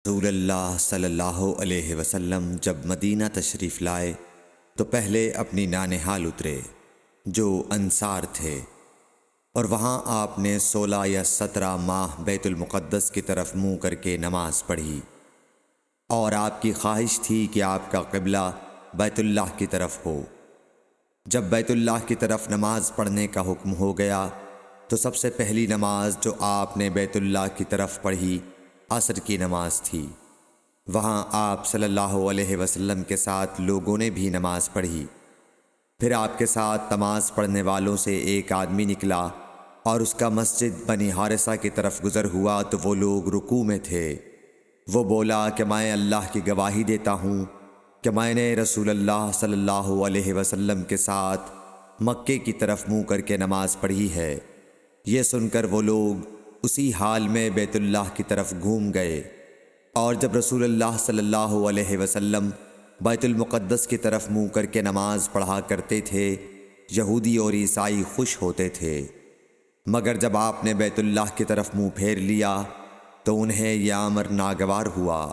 رسول اللہ صلی اللہ علیہ وسلم جب مدینہ تشریف لائے تو پہلے اپنی نانہال اترے جو انصار تھے، اور وہاں آپ نے 16 یا 17 ماہ بیت المقدس کی طرف منہ کر کے نماز پڑھی، اور آپ کی خواہش تھی کہ آپ کا قبلہ بیت اللہ کی طرف ہو۔ جب بیت اللہ کی طرف نماز پڑھنے کا حکم ہو گیا تو سب سے پہلی نماز جو آپ نے بیت اللہ کی طرف پڑھی عصر کی نماز تھی۔ وہاں آپ صلی اللہ علیہ وسلم کے ساتھ لوگوں نے بھی نماز پڑھی۔ پھر آپ کے ساتھ نماز پڑھنے والوں سے ایک آدمی نکلا اور اس کا مسجد بنی حارثہ کی طرف گزر ہوا تو وہ لوگ رکوع میں تھے۔ وہ بولا کہ میں اللہ کی گواہی دیتا ہوں کہ میں نے رسول اللہ صلی اللہ علیہ وسلم کے ساتھ مکے کی طرف منہ کر کے نماز پڑھی ہے۔ یہ سن کر وہ لوگ اسی حال میں بیت اللہ کی طرف گھوم گئے، اور جب رسول اللہ صلی اللہ علیہ وسلم بیت المقدس کی طرف منہ کر کے نماز پڑھا کرتے تھے، یہودی اور عیسائی خوش ہوتے تھے، مگر جب آپ نے بیت اللہ کی طرف منہ پھیر لیا تو انہیں یہ امر ناگوار ہوا